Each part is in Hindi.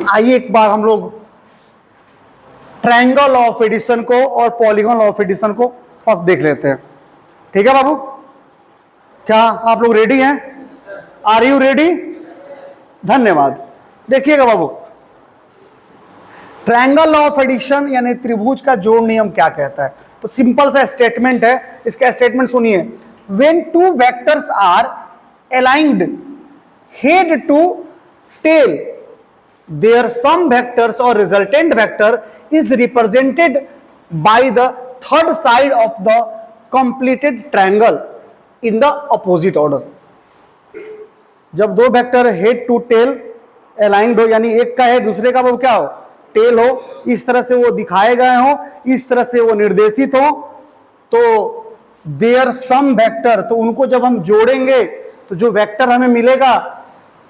आइए एक बार हम लोग ट्रायंगल ऑफ एडिशन को और पॉलीगॉन ऑफ एडिशन को फर्स्ट देख लेते हैं। ठीक है बाबू, क्या आप लोग रेडी हैं? Are you ready? धन्यवाद। देखिएगा बाबू, ट्रायंगल ऑफ एडिशन यानी त्रिभुज का जोड़ नियम क्या कहता है? तो सिंपल सा स्टेटमेंट है, इसका स्टेटमेंट सुनिए। When two vectors are aligned head to tail, their sum vectors or resultant vector is represented by the third side of the completed triangle in the opposite order। जब दो vector head to tail aligned हो, यानी एक का हेड दूसरे का वो क्या हो, टेल हो, इस तरह से वो दिखाए गए हो, इस तरह से वो निर्देशित हो, तो देयर सम वेक्टर, तो उनको जब हम जोड़ेंगे तो जो वेक्टर हमें मिलेगा,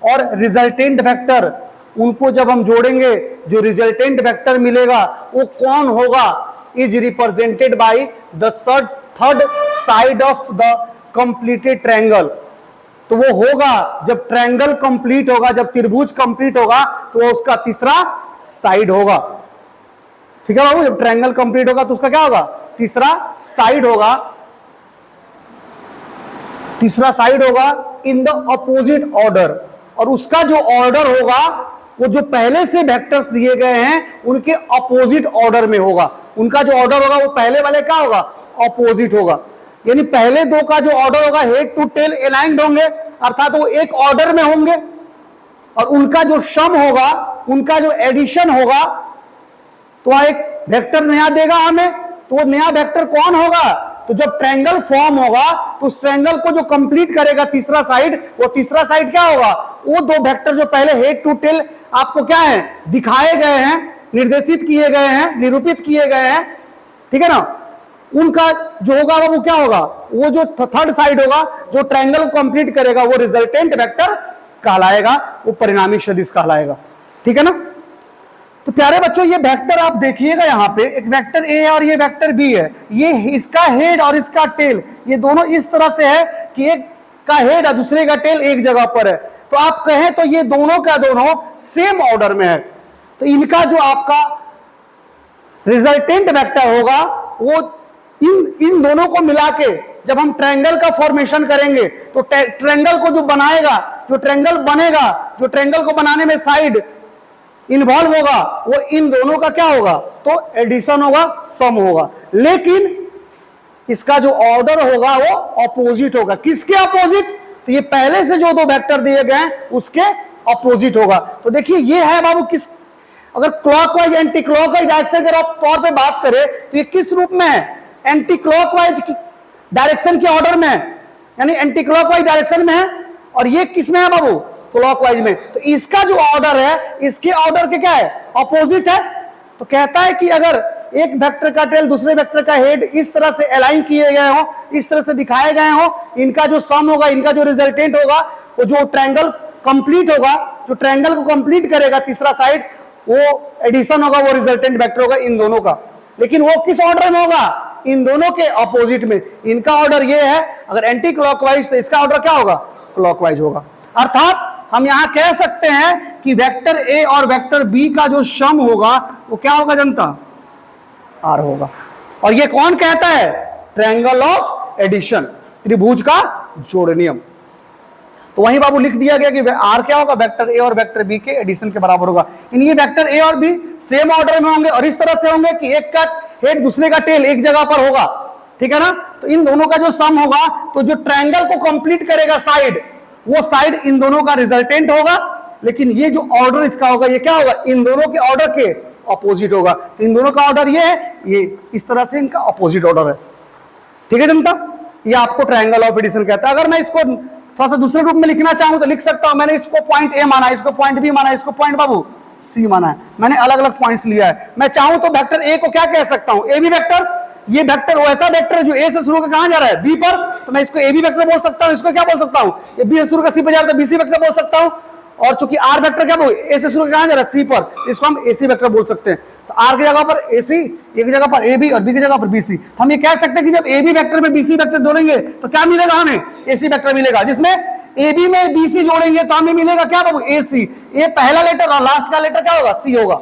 और रिजल्टेंट वेक्टर, उनको जब हम जोड़ेंगे जो रिजल्टेंट वेक्टर मिलेगा वो कौन होगा, is represented by the third side of the completed triangle. तो वो होगा जब ट्रायंगल कंप्लीट होगा, जब त्रिभुज कंप्लीट होगा तो वो उसका तीसरा साइड होगा। ठीक है बाबू, जब ट्रायंगल कंप्लीट होगा तो उसका क्या होगा, तीसरा साइड होगा। तीसरा साइड होगा इन द अपोजिट ऑर्डर, और उसका जो ऑर्डर होगा वो जो पहले से वेक्टर्स दिए गए हैं उनके अपोजिट ऑर्डर में होगा। उनका जो ऑर्डर होगा वो पहले वाले का होगा, अपोजिट होगा। यानी पहले दो का जो ऑर्डर होगा हेड टू टेल अलाइन्ड होंगे, अर्थात वो एक ऑर्डर में होंगे, और उनका जो सम होगा, उनका जो एडिशन होगा, तो वह एक वेक्टर नया देगा हमें। तो वो नया वेक्टर कौन होगा, तो जब ट्रायंगल फॉर्म होगा तो उस ट्रायंगल को जो कंप्लीट करेगा तीसरा साइड, वो तीसरा साइड क्या होगा, वो दो वेक्टर जो पहले हेड टू टेल आपको क्या है दिखाए गए हैं, निर्देशित किए गए हैं, निरूपित किए गए हैं, ठीक है ना, उनका जो होगा वो क्या होगा, वो जो थर्ड साइड होगा जो ट्रायंगल को कंप्लीट करेगा वो रिजल्टेंट वेक्टर कहलाएगा, वो परिणामी सदिश कहलाएगा। ठीक है ना। तो प्यारे बच्चों, ये वेक्टर आप देखिएगा, यहाँ पे एक वेक्टर ए है और ये वेक्टर बी है। ये इसका हेड और इसका टेल ये दोनों इस तरह से है कि एक का हेड और दूसरे का टेल एक जगह पर है। तो आप कहें तो ये दोनों का दोनों सेम ऑर्डर में है। तो इनका जो आपका रिजल्टेंट वेक्टर होगा वो इन दोनों को मिला के जब हम ट्रायंगल का फॉर्मेशन करेंगे तो ट्रायंगल को जो बनाएगा, जो ट्रायंगल बनेगा, जो ट्रायंगल को बनाने में साइड इन्वॉल्व होगा, वो इन दोनों का क्या होगा, तो एडिशन होगा, सम होगा। लेकिन इसका जो ऑर्डर होगा वो अपोजिट होगा। किसके अपोजिट, तो ये पहले से जो दो वेक्टर दिए गए हैं उसके अपोजिट होगा। तो देखिए ये है बाबू, किस अगर क्लॉकवाइज एंटी क्लॉकवाइज डायरेक्शन के तौर पे बात करें तो ये किस रूप में है, एंटी क्लॉकवाइज डायरेक्शन के ऑर्डर में है, यानी एंटी क्लॉकवाइज डायरेक्शन में है, और ये किस में है बाबू, क्लॉकवाइज में। तो इसका जो ऑर्डर है, इसके ऑर्डर के क्या है, अपोजिट है। तो कहता है कि अगर एक वेक्टर का टेल दूसरे वेक्टर का हेड इस तरह से अलाइन किए गए हो, इस तरह से दिखाए गए हो, इनका जो सम होगा, इनका जो रिजल्टेंट होगा, वो जो ट्रायंगल कंप्लीट होगा, जो ट्रायंगल को कंप्लीट करेगा तीसरा साइड, वो एडिशन होगा, वो रिजल्टेंट वेक्टर होगा इन दोनों का। लेकिन वो किस ऑर्डर में होगा, इन दोनों के अपोजिट में। इनका ऑर्डर ये है, अगर एंटी क्लॉकवाइज तो इसका ऑर्डर क्या होगा, क्लॉकवाइज होगा। अर्थात हम यहां कह सकते हैं कि वेक्टर ए और वेक्टर बी का जो सम होगा वो क्या होगा जनता, आर होगा। और ये कौन कहता है, ट्रायंगल ऑफ एडिशन, त्रिभुज का जोड़ नियम। तो वहीं बाबू लिख दिया गया कि आर क्या होगा, वेक्टर ए और वेक्टर बी के एडिशन के बराबर होगा। इन ये वेक्टर ए और बी सेम ऑर्डर में होंगे और इस तरह से होंगे कि एक का हेड दूसरे का टेल एक जगह पर होगा। ठीक है ना। तो इन दोनों का जो सम होगा, तो जो ट्रायंगल को कंप्लीट करेगा साइड, वो साइड इन दोनों का रिजल्टेंट होगा। लेकिन ये जो ऑर्डर इसका होगा, ये क्या होगा, इन दोनों के ऑर्डर के अपोजिट होगा। तो इन दोनों का ऑर्डर ये है, ये इस तरह से इनका अपोजिट ऑर्डर है। ठीक है जनता, ये आपको ट्रायंगल ऑफ एडिशन कहता है। अगर मैं इसको थोड़ा सा दूसरे रूप में लिखना चाहूं तो लिख सकता हूं, मैंने इसको पॉइंट ए माना, इसको पॉइंट बी माना, इसको पॉइंट बाबू सी माना है। मैंने अलग अलग पॉइंट्स लिया है। मैं चाहूं तो वेक्टर ए को क्या कह सकता हूं, ए बी वेक्टर। ये वेक्टर वैसा वेक्टर है जो ए से शुरू होकर कहां जा रहा है, बी पर, तो मैं इसको ए बी वेक्टर बोल सकता हूं। इसको क्या बोल सकता हूं, ये बी से शुरू कर सी पर जा रहा है तो बी सी वेक्टर बोल सकता हूं। और चूंकि आर वेक्टर क्या बोल, ए से शुरू कहां जा रहा है, सी पर, इसको हम ए सी वेक्टर बोल सकते हैं। तो आर की जगह पर ए सी, ए की जगह पर ए बी और बी की जगह पर बी सी। हम ये कह सकते हैं कि जब ए बी वेक्टर में बी सी वेक्टर जोड़ेंगे तो क्या मिलेगा, हमें ए सी वेक्टर मिलेगा, जिसमें ए बी में बी सी जोड़ेंगे तो हमें मिलेगा क्या बाबू, ए सी। ये पहला लेटर और लास्ट का लेटर क्या होगा, सी होगा।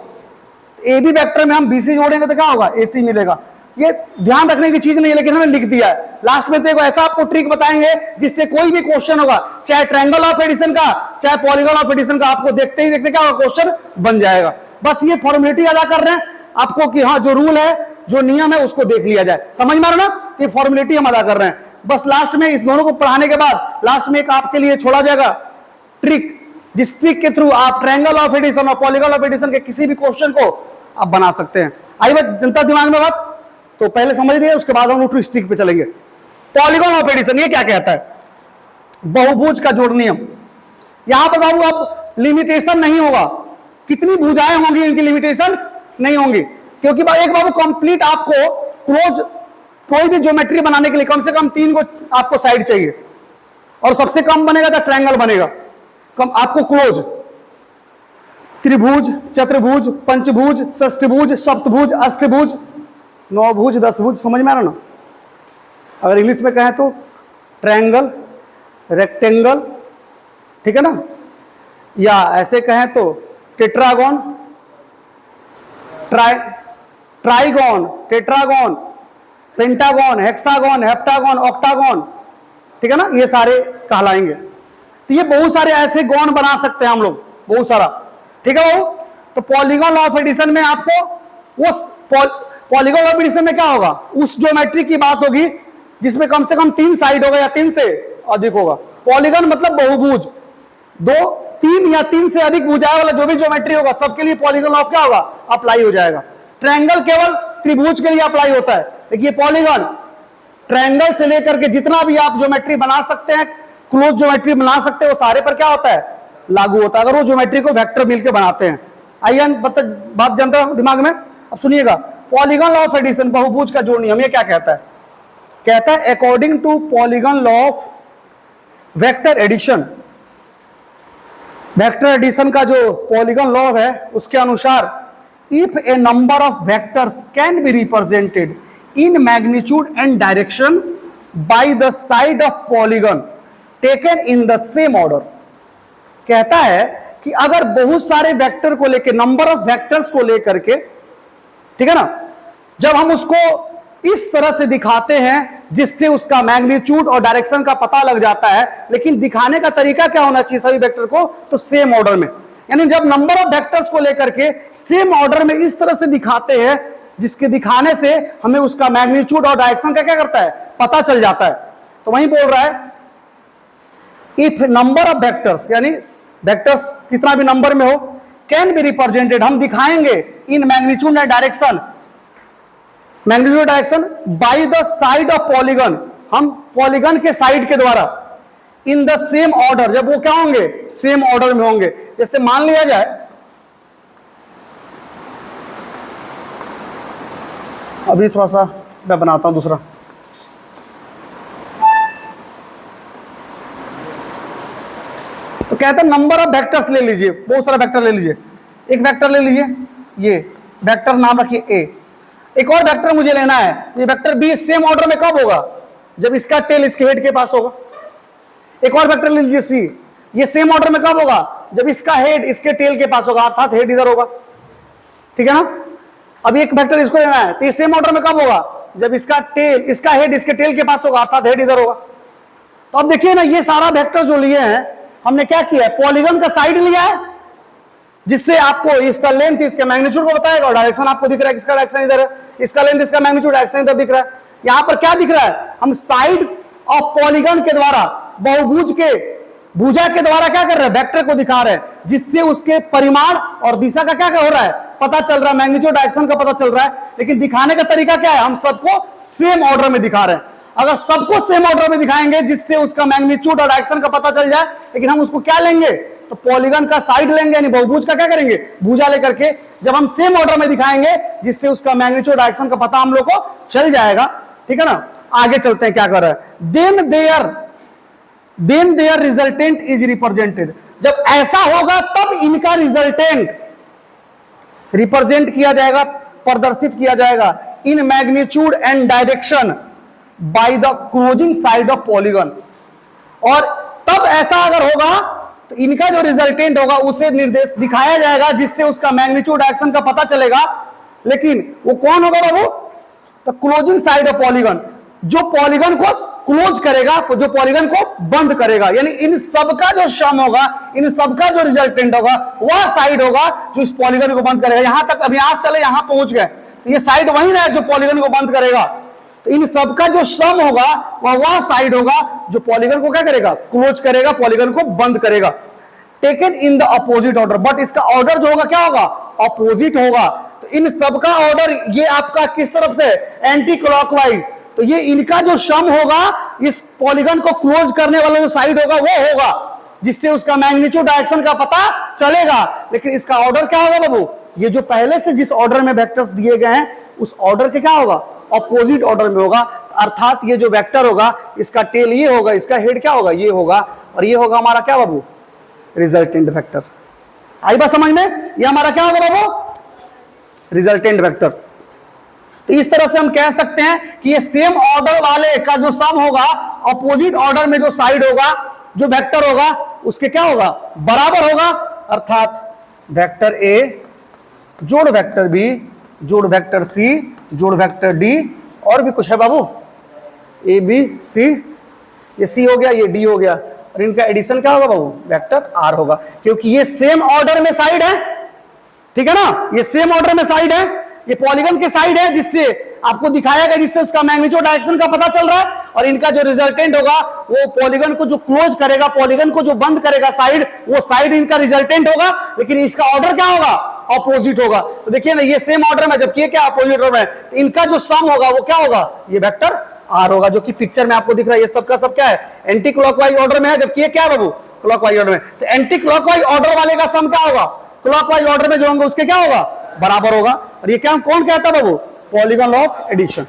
ए बी वेक्टर में हम बी सी जोड़ेंगे तो क्या होगा, ए सी मिलेगा। ये ध्यान रखने की चीज नहीं है, लेकिन हमने लिख दिया है। लास्ट में तो एक ऐसा आपको ट्रिक बताएंगे जिससे कोई भी क्वेश्चन होगा, चाहे ट्रायंगल ऑफ एडिशन का चाहे पॉलीगॉन ऑफ एडिशन का, आपको देखते ही देखते क्या होगा, क्वेश्चन बन जाएगा। बस ये फॉर्मेलिटी अदा कर रहे हैं आपको कि हाँ जो रूल है जो नियम है उसको देख लिया जाए, समझ में आ रहा ना, ये फॉर्मेलिटी हम अदा कर रहे हैं। बस लास्ट में इस दोनों को पढ़ाने के बाद लास्ट में एक आपके लिए छोड़ा जाएगा ट्रिक, जिस ट्रिक के थ्रू आप ट्रायंगल ऑफ एडिशन और पॉलीगॉन ऑफ एडिशन के किसी भी क्वेश्चन को आप बना सकते हैं। आई बात जनता दिमाग में बात, तो पहले समझ लिए, उसके बाद हम ट्रिक ट्रिक पे चलेंगे। पॉलीगॉन ऑफ एडिशन ये क्या कहता है, बहुभुज का जोड़ नियम। यहां पर बाबू अब लिमिटेशन नहीं होगा, कितनी भुजाएं होंगी इनकी लिमिटेशन नहीं होंगी, क्योंकि एक बाबू कंप्लीट आपको क्लोज कोई भी ज्योमेट्री बनाने के लिए कम से कम 3 को आपको साइड चाहिए, और सबसे कम बनेगा तो ट्रायंगल बनेगा। कम आपको क्लोज त्रिभुज, चतुर्भुज, पंचभुज, षष्ठभुज, सप्तभुज, अष्टभुज, 9 भुज, 10 भुज, समझ में आ रहा ना। अगर इंग्लिश में कहें तो ट्रायंगल, रेक्टेंगल, ठीक है ना, या ऐसे कहें तो tetragon, trigon, tetragon, pentagon, hexagon, heptagon, octagon, ठीक है ना, ये सारे कहलाएंगे। तो ये बहुत सारे ऐसे गौन बना सकते हैं हम लोग, बहुत सारा, ठीक है बाबू। तो पॉलीगॉन ऑफ एडिशन में आपको उस पॉलीगॉन ऑफ एडिशन में क्या होगा, उस ज्योमेट्री की बात होगी जिसमें कम से कम 3 साइड होगा या 3 से अधिक होगा। पॉलीगॉन मतलब बहुभुज, 2, 3 या 3 से अधिक भुजाएं वाला जो भी ज्योमेट्री होगा सबके लिए पॉलीगॉन ऑफ क्या होगा, अप्लाई हो जाएगा। ट्रायंगल केवल त्रिभुज के लिए अप्लाई होता है, देखिए पॉलीगॉन ट्रायंगल से लेकर के जितना भी आप ज्योमेट्री बना सकते हैं, क्लोज ज्योमेट्री बना सकते हैं, वो सारे पर क्या होता है, लागू होता है, अगर वो ज्योमेट्री को वेक्टर मिलकर बनाते हैं। आइए बात जानता हूं दिमाग में, अब सुनिएगा। पॉलीगॉन लॉ ऑफ एडिशन, बहुभुज का जोड़ नियम, ये क्या कहता है, कहता है according to polygon law of vector addition, vector addition का जो पॉलीगॉन लॉ है उसके अनुसार, if a number of vectors can be represented in magnitude and direction by the side of polygon taken in the same order. कहता है कि अगर बहुत सारे वेक्टर को लेकर, नंबर ऑफ वेक्टर्स को लेकर के, ठीक है ना, जब हम उसको इस तरह से दिखाते हैं जिससे उसका मैग्नीट्यूड और डायरेक्शन का पता लग जाता है, लेकिन दिखाने का तरीका क्या होना चाहिए सभी वेक्टर को, तो सेम ऑर्डर में। यानी जब नंबर ऑफ वेक्टर्स को लेकर के सेम ऑर्डर में इस तरह से दिखाते हैं जिसके दिखाने से हमें उसका मैग्नीट्यूड और डायरेक्शन का क्या करता है, पता चल जाता है। तो वहीं बोल रहा है इफ नंबर ऑफ वेक्टर्स, यानी वेक्टर्स कितना भी नंबर में हो, कैन बी रिप्रेजेंटेड, हम दिखाएंगे इन magnitude and direction, magnitude direction by the side of polygon, हम पॉलीगॉन के साइड के द्वारा, इन द सेम ऑर्डर, जब वो क्या होंगे, सेम ऑर्डर में होंगे। जैसे मान लिया जाए, अभी थोड़ा सा मैं बनाता हूं दूसरा, तो कहते हैं नंबर ऑफ वेक्टर्स ले लीजिए, बहुत सारा वेक्टर ले लीजिए, एक वेक्टर ले लीजिए, ये वेक्टर नाम रखिए ए, एक और वेक्टर मुझे लेना है, ये वेक्टर बी सेम ऑर्डर में कब होगा, जब इसका टेल इसके हेड के पास होगा। एक और वेक्टर ले लीजिए सी, ये सेम ऑर्डर में कब होगा, जब इसका हेड इसके टेल के पास होगा, अर्थात हेड इधर होगा, ठीक है ना। अब एक वेक्टर इसको लेना है, तो ये सेम ऑर्डर में कब होगा, जब इसका टेल, इसका हेड इसके टेल के पास होगा, अर्थात हेड इधर होगा। तो अब देखिए ना, ये सारा वेक्टर जो लिए हैं हमने क्या किया है, पॉलीगॉन का साइड लिया है जिससे आपको इसका लेंथ इसके मैग्नीट्यूड को बताएगा, और डायरेक्शन आपको दिख रहा है, किसका डायरेक्शन इधर है, इसका लेंथ इसका मैग्नीट्यूड, डायरेक्शन इधर दिख रहा है। यहां पर क्या दिख रहा है, हम साइड ऑफ पॉलीगॉन के द्वारा, बहुभुज के भुजा के द्वारा क्या कर रहे हैं, वेक्टर को दिखा रहे हैं, जिससे उसके परिमाण और दिशा का क्या हो रहा है, पता चल रहा है, मैग्नीट्यूड डायरेक्शन का पता चल रहा है। लेकिन दिखाने का तरीका क्या है, हम सबको सेम ऑर्डर में दिखा रहे हैं। अगर सबको सेम ऑर्डर में दिखाएंगे जिससे उसका मैग्नीट्यूड और डायरेक्शन का पता चल जाए, लेकिन हम उसको क्या लेंगे, तो पॉलीगॉन का साइड लेंगे, यानी बहुभुज का क्या करेंगे, भुजा लेकर के जब हम सेम ऑर्डर में दिखाएंगे जिससे उसका मैग्नीट्यूड डायरेक्शन का पता हम लोग को चल जाएगा, ठीक है ना। आगे चलते हैं, क्या कर रहा है, then their resultant is represented, जब ऐसा होगा तब इनका रिजल्टेंट रिप्रेजेंट किया जाएगा, प्रदर्शित किया जाएगा, इन magnitude and direction by the closing side of polygon, और तब ऐसा अगर होगा तो इनका जो रिजल्टेंट होगा उसे निर्देश दिखाया जाएगा, जिससे उसका मैग्नीट्यूड एक्शन का पता चलेगा। लेकिन वो कौन होगा बाबू? तो क्लोजिंग साइड ऑफ पॉलीगन, जो पॉलीगन को क्लोज करेगा, जो पॉलीगन को बंद करेगा। यानी इन सबका जो सम होगा, इन सबका जो रिजल्टेंट होगा, वह साइड होगा जो इस पॉलीगन को बंद करेगा। यहां तक, अब यहां से चले यहां पहुंच गए, तो ये साइड वही ना है जो पॉलीगन को बंद करेगा। तो इन सबका जो सम होगा वह साइड होगा जो पॉलीगन को क्या करेगा? क्लोज करेगा, पॉलीगन को बंद करेगा। Taken in the opposite order, but इसका ऑर्डर जो होगा क्या होगा? अपोजिट होगा। तो इन सबका ऑर्डर ये आपका किस तरफ से? Anti clockwise. तो ये इनका जो सम होगा इस पॉलीगन को क्लोज करने वाला जो साइड होगा वो होगा, जिससे उसका मैग्नीट्यूड एक्शन का पता चलेगा। लेकिन इसका ऑर्डर क्या होगा बाबू? ये जो पहले से जिस ऑर्डर में वेक्टर्स दिए गए हैं उस ऑर्डर के क्या होगा? अपोजिट ऑर्डर में होगा। अर्थात ये जो वेक्टर होगा इसका टेल ये होगा, इसका हेड क्या होगा? ये होगा, और ये होगा हमारा क्या बाबू? Resultant vector. आई बात समझ में? ये हमारा क्या होगा बाबू? Resultant vector. तो इस तरह से हम कह सकते हैं कि ये सेम ऑर्डर वाले का जो सम होगा, अपोजिट ऑर्डर में जो साइड होगा, जो वेक्टर होगा, उसके क्या होगा? बराबर होगा। अर्थात वेक्टर ए जोड़ वेक्टर बी जोड़ वेक्टर सी जोड़ वेक्टर डी, और भी कुछ है बाबू? ए बी सी, ये सी हो गया, ये डी हो गया, और इनका एडिशन क्या होगा बाबू? वेक्टर आर होगा, क्योंकि ये सेम ऑर्डर में साइड है। ठीक है ना? ये सेम ऑर्डर में साइड है, ये पॉलीगन के साइड है, जिससे आपको दिखाया गया, जिससे उसका मैग्नीट्यूड एक्शन का पता चल रहा है। और इनका जो रिजल्टेंट होगा वो पॉलीगन को जो क्लोज करेगा, पॉलीगन को जो बंद करेगा साइड, वो साइड इनका रिजल्टेंट होगा। लेकिन इसका ऑर्डर क्या होगा? अपोजिट होगा। तो देखिए ना, ये सेम ऑर्डर में, जबकि ये क्या अपोजिट ऑर्डर में, तो इनका जो सम होगा वो क्या होगा? ये वेक्टर आर होगा, जो कि पिक्चर में आपको दिख रहा है। ये सबका सब क्या है? एंटी क्लॉकवाइज ऑर्डर में है, जबकि ये क्या है बाबू? क्लॉकवाइज ऑर्डर में। तो एंटी क्लॉकवाइज ऑर्डर वाले का सम क्या होगा? क्लॉकवाइज ऑर्डर में जो होंगे उसके क्या होगा? बराबर होगा। और ये क्या कौन कहता है बाबू? Polygon law of addition.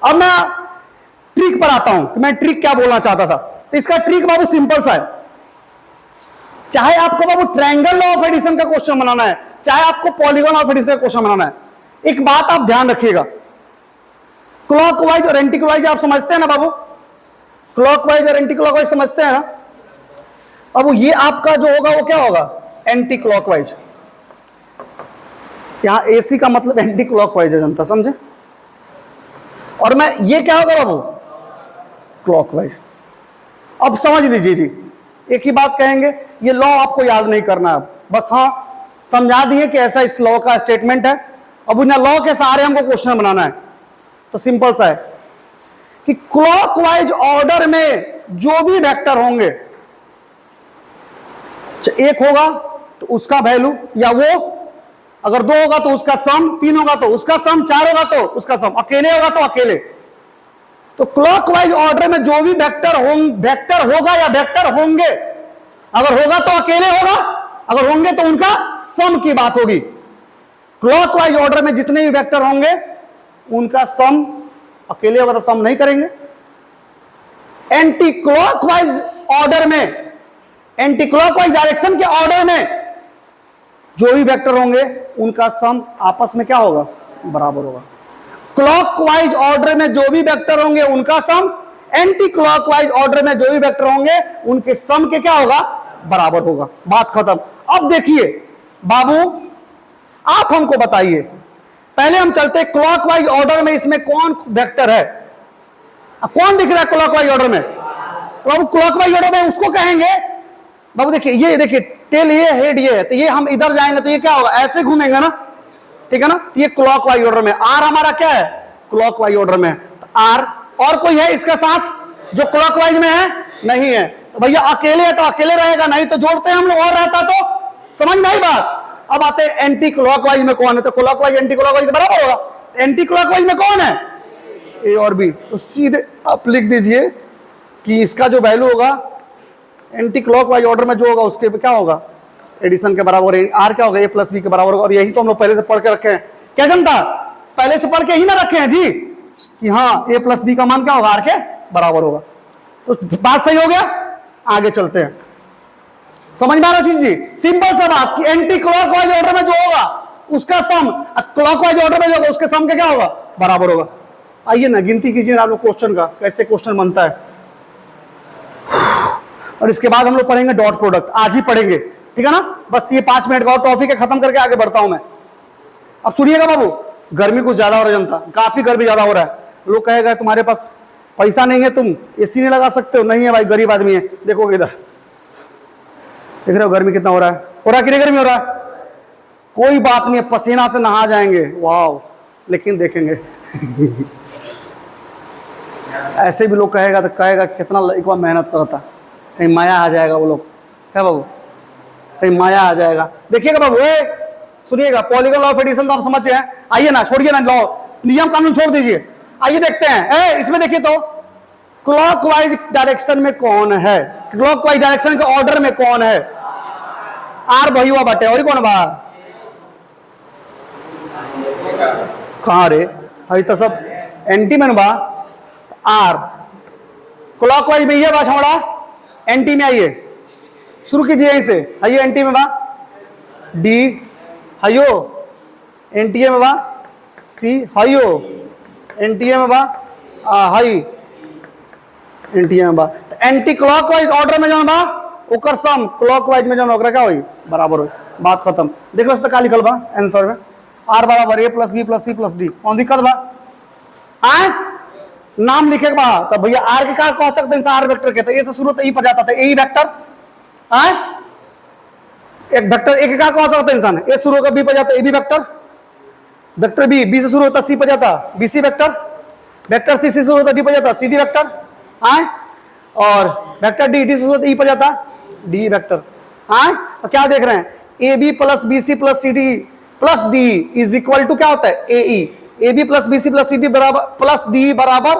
अब मैं ट्रिक पर आता हूं कि मैं ट्रिक क्या बोलना चाहता था। तो इसका ट्रिक बाबू सिंपल सा है। चाहे आपको बाबू ट्रायंगल लॉ ऑफ एडिशन का क्वेश्चन बनाना है, चाहे आपको पॉलीगन लॉ ऑफ एडिशन का क्वेश्चन बनाना है, एक बात आप ध्यान रखिएगा, क्लॉकवाइज और एंटी क्लॉकवाइज आप समझते हैं ना बाबू? क्लॉकवाइज और एंटी क्लॉकवाइज समझते हैं ना? अब ये आपका जो होगा वो क्या होगा? Anti clockwise. यहां एसी का मतलब एंटी क्लॉकवाइज है, जनता समझे? और मैं ये क्या होगा बाबू? क्लॉकवाइज। अब समझ लीजिए जी, एक ही बात कहेंगे, ये लॉ आपको याद नहीं करना है, बस हाँ समझा दिए कि ऐसा इस लॉ का स्टेटमेंट है। अब उन लॉ के सहारे हमको क्वेश्चन बनाना है। तो सिंपल सा है कि क्लॉकवाइज ऑर्डर में जो भी वेक्टर होंगे, एक होगा तो उसका वैल्यू, या वो अगर दो होगा तो उसका सम, तीन होगा तो उसका सम, चार होगा तो उसका सम, अकेले होगा तो अकेले। तो क्लॉकवाइज ऑर्डर में जो भी वेक्टर होगा या वेक्टर होंगे, अगर होगा तो अकेले होगा, अगर होंगे तो उनका सम की बात होगी। क्लॉकवाइज ऑर्डर में जितने भी वेक्टर होंगे उनका सम, अकेले होगा तो सम नहीं करेंगे। एंटी क्लॉकवाइज ऑर्डर में, एंटी क्लॉकवाइज डायरेक्शन के ऑर्डर में जो भी वेक्टर होंगे उनका सम आपस में क्या होगा? बराबर होगा। क्लॉकवाइज ऑर्डर में जो भी वेक्टर होंगे उनका सम, एंटी क्लॉकवाइज ऑर्डर में जो भी वेक्टर होंगे उनके सम के क्या होगा? बराबर होगा। बात खत्म। अब देखिए बाबू, आप हमको बताइए, पहले हम चलते क्लॉकवाइज ऑर्डर में, इसमें कौन वेक्टर है? कौन दिख रहा है क्लॉकवाइज ऑर्डर में? तो अब क्लॉकवाइज ऑर्डर में उसको कहेंगे बाबू, देखिए ये देखिए टेल ये, हेड ये है, तो ये हम इधर जाएंगे तो ये क्या होगा? ऐसे घूमेंगे ना, ठीक है ना? तो ये क्लॉकवाइज ऑर्डर में। आर हमारा क्या है? क्लॉकवाइज ऑर्डर में। तो आर, और कोई है इसका साथ जो क्लॉकवाइज में है? नहीं है। तो भैया अकेले है तो अकेले रहेगा, नहीं तो जोड़ते हैं हम लोग, और रहता तो। समझ में आई बात? अब आते हैं एंटी क्लॉकवाइज में कौन है? तो क्लॉकवाइज एंटी क्लॉकवाइज के बराबर होगा। एंटी क्लॉकवाइज में कौन है? ए और बी। तो सीधे आप लिख दीजिए कि इसका जो वैल्यू होगा एंटी क्लॉकवाइज ऑर्डर में जो होगा उसके क्या होगा? एडिशन के बराबर। आर क्या होगा? ए प्लस बी के बराबर होगा। और यही तो हम लोग पहले से पढ़ के रखे हैं। क्या जनता? पहले से पढ़ के ही ना रखे हैं जी कि हाँ ए प्लस बी का मान क्या होगा? आर के बराबर होगा। तो बात सही हो गया। आगे चलते हैं, समझ में आ रहा चीज जी? सिंपल सा बात कि एंटी क्लॉकवाइज ऑर्डर में जो होगा उसका सम, क्लॉकवाइज ऑर्डर में जो होगा उसके सम के क्या होगा? बराबर होगा। आइए ना गिनती कीजिए आप लोग क्वेश्चन का, कैसे क्वेश्चन बनता है। और इसके बाद हम लोग पढ़ेंगे डॉट प्रोडक्ट, आज ही पढ़ेंगे, ठीक है ना। बस ये 5 मिनट का और टॉपिक है, खत्म करके आगे बढ़ता हूं मैं। अब सुनिएगा बाबू, गर्मी कुछ ज्यादा हो रहा है, जनता काफी गर्मी ज्यादा हो रहा है। लोग कहेगा तुम्हारे पास पैसा नहीं है, तुम एसी नहीं लगा सकते हो। नहीं है भाई, गरीब आदमी है। देखोगे इधर, देख रहे हो गर्मी कितना हो रहा है कि नहीं गर्मी हो रहा है? कोई बात नहीं है, पसीना से नहा जाएंगे, वाह। लेकिन देखेंगे ऐसे भी लोग कहेगा तो कहेगा कितना एक बार मेहनत करता, कहीं माया आ जाएगा। वो लोग क्या बाबू, कहीं माया आ जाएगा। देखिएगा बाबू, सुनिएगा, पॉलीगन लॉ ऑफ एडिशन तो आप समझ हैं। आइए ना, छोड़िए ना लॉ, नियम कानून छोड़ दीजिए, आइए देखते हैं। इसमें देखिए तो क्लॉकवाइज डायरेक्शन में कौन है, क्लॉकवाइज डायरेक्शन के ऑर्डर में कौन है? आर बही हुआ बटे, और कौन बा? कहां रे भाई, तो सब एंटी में बा। आर क्लॉकवाइज में ये बात हमारा, एंटी में आइए, शुरू कीजिए यहीं से। आइए एंटी में बा डी, हाइयो एनटीए में बा सी, हाइयो एनटीए में बा हाई एनटीए में बा। तो एंटी क्लॉकवाइज ऑर्डर में जौन बा ओकर सम क्लॉकवाइज में जौन ओकरा क्या होई, बराबर होई। बात खत्म। देख लो का लिखल बा आंसर में, आर बराबर A plus B plus C plus D. कौन दिक्कत बा? आए नाम लिखे के बा तब भैया आर के का कह सकते हैं, आर वेक्टर के, तो ए से शुरू तो ई पर जाता था, ए वेक्टर। आए एक वेक्टर ए के का कह सकते हैं इंसान, ए शुरू होकर बी पर जाता, A B vector. Vector B, B से शुरू होता सी पर जाता, B C vector. Vector C से शुरू होता डी पर जाता, सी डी वेक्टर। आए और वेक्टर डी, डी से शुरू होता ई पर जाता, डी वेक्टर। आए तो क्या देख रहे हैं, A B plus B C plus C D plus D is equal to क्या होता है, A E. A B plus B C plus C D बराबर प्लस डी बराबर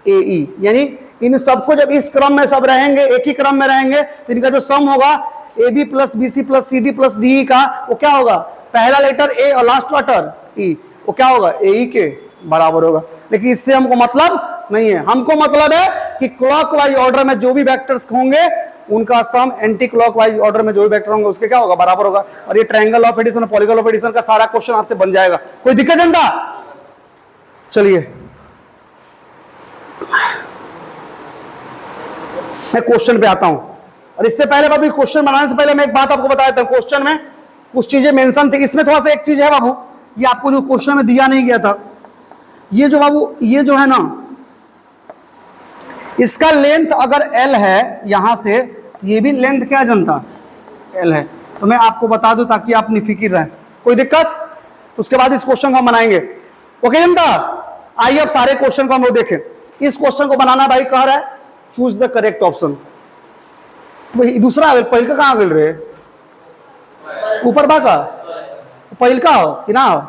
ए ई। यानी इन सबको जब इस क्रम में सब रहेंगे, एक ही क्रम में रहेंगे, तो इनका जो सम होगा A B plus B C plus C D plus D का, वो क्या होगा, पहला लेटर ए और लास्ट लेटर ई, वो क्या होगा, ए ई के बराबर होगा। लेकिन इससे हमको मतलब नहीं है, हमको मतलब है कि क्लॉकवाइज ऑर्डर में जो भी वेक्टर्स होंगे उनका सम एंटी क्लॉकवाइज ऑर्डर में जो भी वेक्टर होंगे उसके क्या होगा, बराबर होगा। और ये triangle of addition, polygon of addition का सारा क्वेश्चन आपसे बन जाएगा। कोई दिक्कत जनता? चलिए मैं क्वेश्चन पे आता हूं, और इससे पहले बाबू क्वेश्चन बनाने से पहले मैं एक बात आपको बता देता हूं। क्वेश्चन में कुछ चीजें मेंशन थी, इसमें थोड़ा सा एक चीज है बाबू, ये आपको जो क्वेश्चन में दिया नहीं गया था, ये जो बाबू ये जो है ना, इसका लेंथ अगर एल है यहां से, ये भी लेंथ क्या जनता, एल है। तो मैं आपको बता दूं ताकि आप निफिकिर रहें। कोई दिक्कत? उसके बाद इस क्वेश्चन को हम बनाएंगे। ओके जनता, आइए अब सारे क्वेश्चन को हम लोग देखें। इस क्वेश्चन को बनाना भाई कह रहा है चूज द करेक्ट ऑप्शन। दूसरा पहल का कहां गल रहे, ऊपर बा का पहल का हो कि ना हो,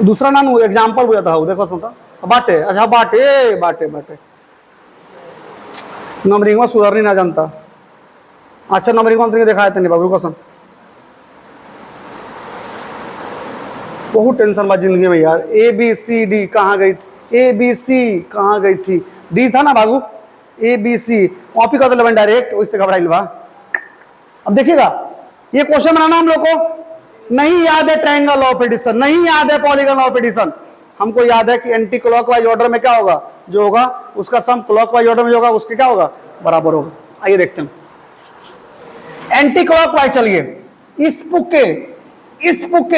दूसरा नाम एग्जाम्पल बुझाता हो, देखो सुनता बाटे। अच्छा बाटे बाटे बाटे नंबरिंग में सुधारनी ना जानता। अच्छा नंबरिंग में देखा है बाबू क्वेश्चन, बहुत टेंशन बा जिंदगी में यार। ए बी सी डी कहाँ गई, ए बी सी कहाँ गई थी, डी था ना बाबू, ए बी सी कॉपी कर दे डायरेक्ट, उससे घबराइल बा। अब देखिएगा ये क्वेश्चन बनाना हम लोग को नहीं याद है, ट्रायंगल ऑफ एडिशन नहीं याद है, पॉलीगन ऑफ एडिशन हमको याद है कि एंटी क्लॉकवाइज ऑर्डर में क्या होगा, जो होगा उसका सम क्लॉकवाइज ऑर्डर में जो होगा उसके क्या होगा, बराबर होगा। आइए देखते हैं एंटी क्लॉकवाइज। चलिए इस पुके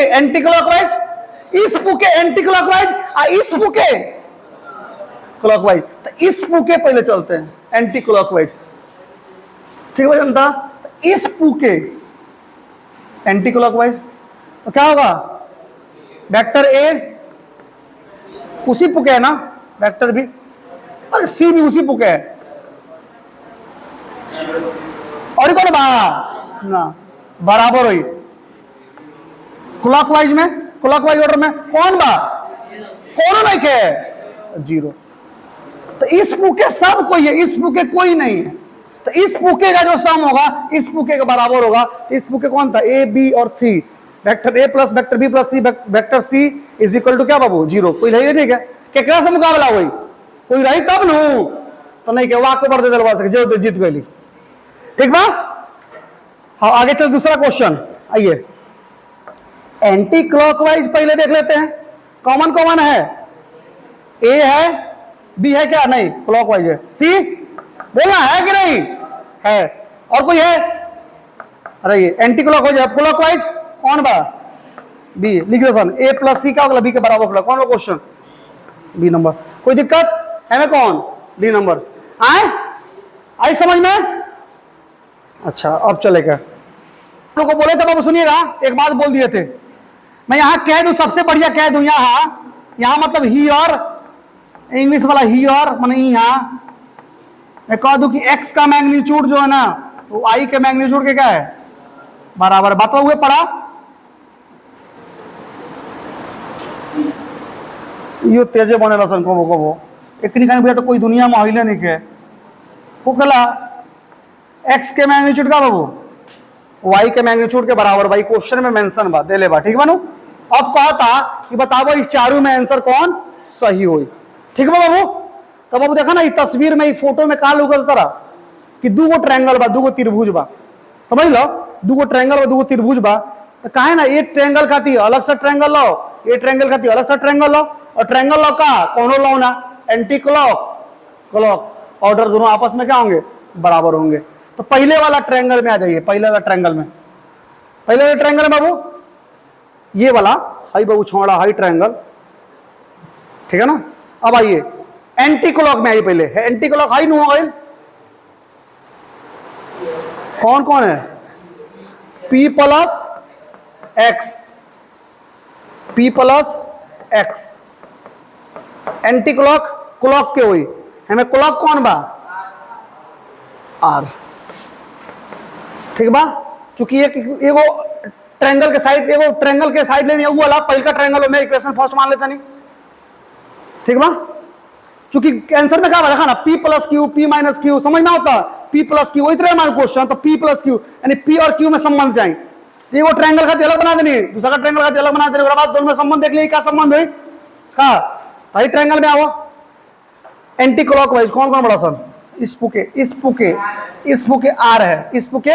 एंटी क्लॉकवाइज, इस पुके एंटी क्लॉकवाइज, इस पुके क्लॉकवाइज। तो इस पुके पहले चलते हैं एंटी क्लॉकवाइज, ठीक है जनता। इस पुके एंटी क्लॉकवाइज तो क्या होगा, वेक्टर ए उसी पुके है ना, वेक्टर बी, अरे सी भी उसी पुके है, और कौन बा ना बराबर हुई। क्लॉकवाइज में, क्लॉकवाइज ऑर्डर में कौन बा, कौन नहीं के, जीरो। तो इस पुके सब कोई है, इस पुके कोई नहीं है। तो इस पुके का जो सम होगा इस पुके के बराबर होगा। इस पुके कौन था, ए बी और C, vector A plus vector B plus C, vector C is equal to क्या बाबू, जीरो। कोई रही नहीं क्या, केकरा से मुकाबला हुई, कोई रही तब न, तो नहीं के वाक को बढ़ दे दलवा सके, जो जीत गई, ठीक बा। हाँ आगे चल दूसरा क्वेश्चन। आइए एंटी क्लॉकवाइज पहले देख लेते हैं, कॉमन कॉमन है, ए है बी है क्या, नहीं क्लॉकवाइज है, सी बोलना है कि नहीं है? और कोई है? अरे ये एंटी क्लॉक हो जाए क्लॉक वाइज कौन बा? बी। लिख दो सन ए प्लस सी का होगा बी के बराबर कौन सा क्वेश्चन? B number. कोई दिक्कत है में? कौन? D number. आए आई समझ में? अच्छा अब चलेगा। लोगों को बोले थे बाबू सुनिएगा, एक बात बोल दिए थे, मैं यहां कह दूं सबसे बढ़िया कह दूं, यहां मतलब ही और इंग्लिश वाला ही और माने यहां मैं कह दूं कि x का मैग्नीट्यूड जो है ना वो i के मैग्नीट्यूड के क्या है बराबर। बात हुए पड़ा यो तेजे बने रसन को वो एक निकाल भैया तो कोई दुनिया में हिले नहीं के वो कला x के मैग्नीट्यूड का बाबू y के मैग्नीट्यूड के बराबर। भाई क्वेश्चन में मेंशन बा दे ले बा, ठीक बानू। अब कहा था कि बताओ इस चारों में आंसर कौन सही होई, ठीक बा बाबू। तो बाबू देखा ना इस तस्वीर में इस फोटो में का लुकल तरह कि दू गो ट्रायंगल बा, दू गो त्रिभुज बा, समझ लो दू गो ट्रायंगल बा, दू गो त्रिभुज बा। तो काहे ना एक ट्रायंगल खाती अलग सा ट्रायंगल लो, ये ट्रायंगल खाती अलग सा ट्रायंगल लो, और ट्रायंगल लो का कौनो लो ना एंटी क्लॉक क्लॉक ऑर्डर दोनों आपस में क्या होंगे बराबर होंगे। तो पहले वाला ट्रायंगल में आ जाइए, पहले वाला ट्रायंगल में, पहले वाला ट्रायंगल में बाबू ये वाला हाई बाबू छोड़ा हाई ट्रायंगल, ठीक है ना। अब आइए एंटी क्लॉक में आइए, पहले एंटी क्लॉक हाई नु हो गए कौन कौन है P plus x, P plus x anti clock clock के हुई हमें क्लॉक कौन बा R, ठीक बा। चूंकि एगो ट्रायंगल के साइड एगो ट्रायंगल के साइड लेनी वो वाला पहला ट्रायंगल में इक्वेशन फर्स्ट मान लेता नहीं, ठीक बा। चूंकि आंसर में क्या देखा ना P plus Q P minus Q समझना होता P प्लस क्यू इतना हमारा क्वेश्चन तो P प्लस क्यू यानी P और Q में संबंध चाहिए। तो एगो ट्रायंगल खाती अलग बना देनी, दूसरा का ट्रायंगल खाती अलग बना देनी, बाद दोनों में संबंध देख लिए क्या संबंध हुई का भाई ट्रायंगल में आओ एंटी क्लॉक वाइज कौन कौन बड़ा सन इस पुके आर है, इस पुके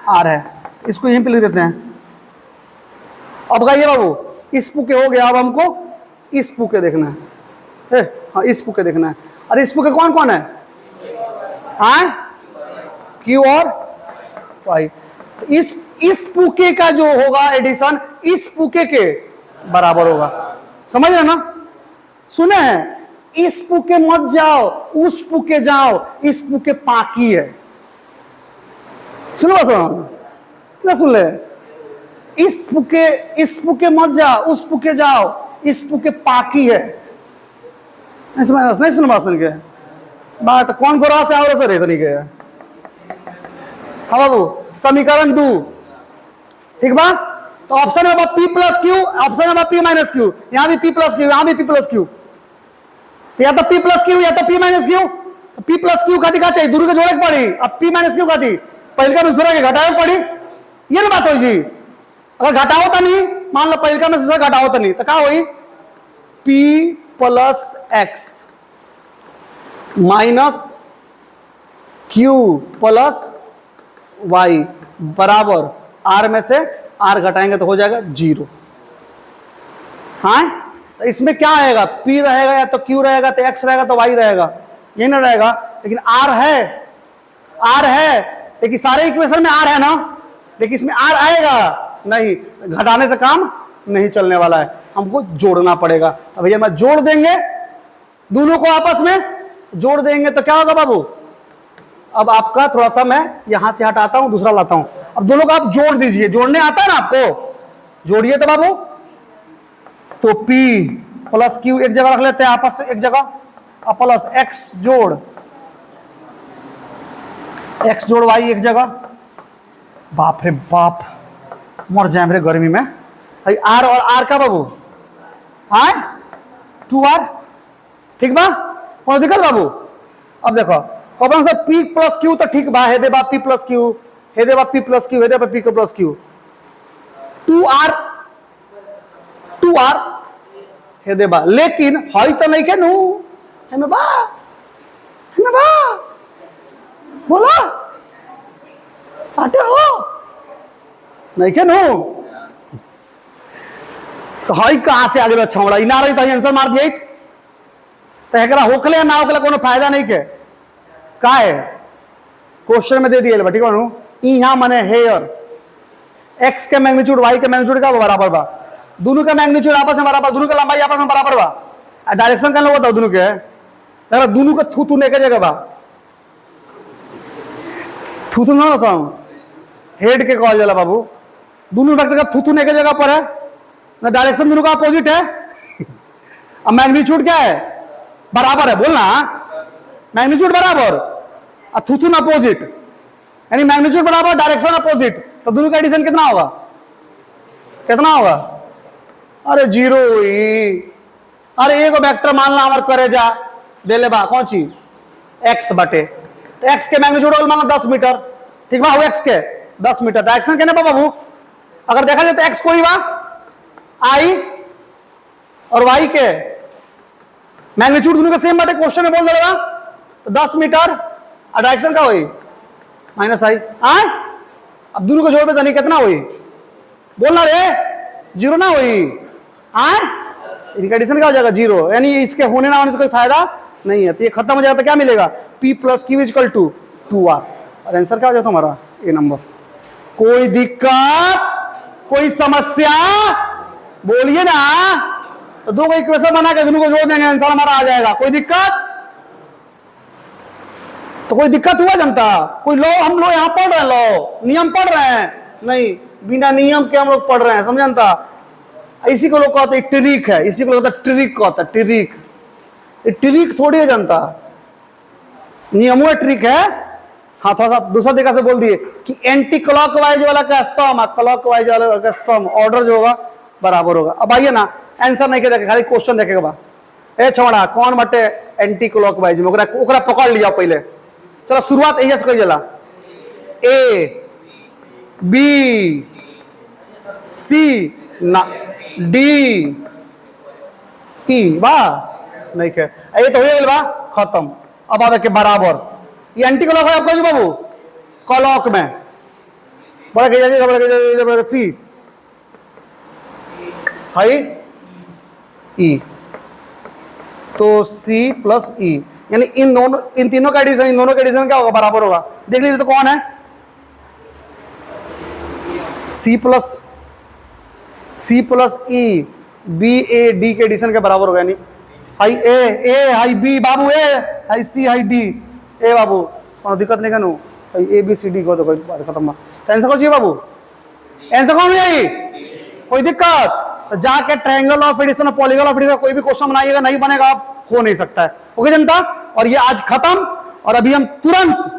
आर है, इसको यहीं पे लिख देते हैं। अब गाइए बाबू इस पुके हो गया, अब हमको इस पुके देखना है, हाँ इस पुके देखना है। और इस पुके कौन कौन है हाँ क्यू और वाई। इस पुके का जो होगा एडिशन इस पुके के बराबर होगा, समझ रहे ना। सुने हैं इस पुके मत जाओ उस पुके जाओ, इस पुके पाकी है, सुनो क्या सुन ले इस पुके मत जाओ उस पुके जाओ, इस पुके पाकी है, नहीं सुन बात सुन के बात कौन गोरा से आवरे से रहता नहीं गया। हाँ बाबू समीकरण 2 ठीक बा। तो ऑप्शन में P प्लस क्यू, ऑप्शन में P माइनस क्यू, यहां भी P प्लस क्यू, यहां भी P प्लस क्यू, या तो P प्लस क्यू या तो P minus Q. P plus Q खाती क्या चाहिए दोनों के जोड़े पड़ी, अब P माइनस क्यू खाती पहले का दूसरा के घटाए पड़ी, ये ना बात हो जी। अगर घटाओ तो नहीं मान लो पहले का में दूसरा घटाओ तो नहीं तो क्या हुई P plus X minus Q plus Y बराबर आर में से आर घटाएंगे तो हो जाएगा 0। हाँ तो इसमें क्या आएगा P रहेगा या तो Q रहेगा तो X रहेगा तो Y रहेगा, ये ना रहेगा। लेकिन R है लेकिन सारे इक्वेशन में R है ना, लेकिन इसमें R आएगा नहीं, घटाने से काम नहीं चलने वाला है, हमको जोड़ना पड़ेगा। तो भैया मैं जोड़ देंगे दोनों को आपस में जोड़ देंगे तो क्या होगा बाबू। अब आपका थोड़ा सा मैं यहां से हटाता हूं दूसरा लाता हूं, अब दोनों को आप जोड़ दीजिए, जोड़ने आता है ना आपको, जोड़िए तो बाबू। तो P प्लस Q एक जगह रख लेते हैं आपस से एक जगह, अब प्लस X जोड़ Y एक जगह, बाप रे बाप मर जाए मेरे गर्मी में। R और R का बाबू हाँ 2R ठीक बा, कौन दिक्कत बाबू। अब देखो कौन सा P प्लस क्यू तो ठीक बा, हे दे बा P प्लस क्यू, हे दे बा P प्लस क्यू, हे दे बा P प्लस क्यू। 2R हे दे बा, लेकिन हई तो नहीं के नू हमें बा बोला आटे हो नहीं के नू तो हई कहां से आगे छौड़ा ना रही तो आंसर मार दिए तो एकरा होकले ना होकले कोनो फायदा नहीं के का है क्वेश्चन में दे दिए ठीक है यहां मने हेयर एक्स के मैग्नीट्यूड वाई के मैग्नीट्यूड का बराबर बा दोनों का मैग्नीट्यूड आपस में बराबर दोनों का लंबाई आपस में बराबर बा डायरेक्शन का लोग दोनों के दोनों का थू थू एक जगह बा थू थू ना था हेड के कॉल जाला बाबू दोनों वेक्टर का थू थू एक जगह पर है ना डायरेक्शन दोनों का अपोजिट है अब मैग्नीट्यूड क्या है बराबर है बोलना मैग्नीट्यूड बराबर और थू थू अपोजिट यानी मैग्नीट्यूड बराबर डायरेक्शन अपोजिट तो दोनों का एडिशन कितना होगा अरे जीरो हुई अरे एक वेक्टर मानना हमारे करे जा दे ले बा कौन चीज एक्स बटे तो एक्स के मैग्नीट्यूड मानना 10 मीटर ठीक बा एक्स के 10 मीटर डायरेक्शन कहने बाबू अगर देखा जाए तो एक्स कोई बा आई और वाई के मैग्नीट्यूड दोनों का सेम बटे क्वेश्चन में बोल देगा तो 10 मीटर और डायरेक्शन का हुई माइनस आई अब दोनों को जोड़ पे नहीं कितना हुई बोलना रे जीरो ना हुई इनका एडिशन क्या हो जाएगा जीरो यानी इसके होने ना होने से कोई फायदा नहीं है तो ये खत्म हो जाएगा तो क्या मिलेगा p plus Q equal to 2r और आंसर क्या हो जाता हमारा ए नंबर कोई दिक्कत कोई समस्या बोलिए ना तो दो को इक्वेशन बना के दोनों को जोड़ देंगे आंसर हमारा आ जाएगा कोई दिक्कत तो कोई दिक्कत हुआ जनता कोई लॉ हम लोग यहां पढ़ रहे हैं लॉ नियम पढ़ रहे हैं नहीं बिना नियम के हम लोग पढ़ रहे हैं समझता इसी को लोग कहते हैं ट्रिक है इसी को लोग ट्रिक कहता है ट्रिक ट्रिक थोड़ी है जनता नियमों ट्रिक है हाँ थोड़ा सा दूसरा तरीका से बोल दिए कि एंटी क्लॉकवाइज वाला का सम क्लॉकवाइज वाला का सम ऑर्डर जो होगा बराबर होगा अब आइए ना आंसर नहीं के खाली क्वेश्चन देखेगा बा ए छोड़ा कौन बटे एंटी क्लॉकवाइज में ओकरा पकड़ लिया पहले चलो शुरुआत यही से कर जला ए बी सी ना डी ई बा नहीं के ये तो हो गया बा खत्म अब आवे के बराबर ये एंटी क्लॉक है आपका जी बाबू क्लॉक में बड़ा के सी हाई ई तो सी प्लस ई यानी इन तीनों का एडिशन इन दोनों का एडिशन क्या होगा बराबर होगा देख लीजिए तो कौन है C plus E B A D के एडिशन के बराबर होगा यानी हाई ए हाई बी बाबू ए हाई सी हाई डी ए बाबू कौन दिक्कत नहीं कनु ए बी सी डी को तो कोई बात खत्म आंसर कौन चाहिए बाबू आंसर कौन चाहिए कोई दिक्कत तो जाके triangle of addition polygon of addition कोई भी क्वेश्चन बनाइएगा नहीं बनेगा आप हो नहीं सकता है ओके जनता और ये आज खत्म और अभी हम तुरंत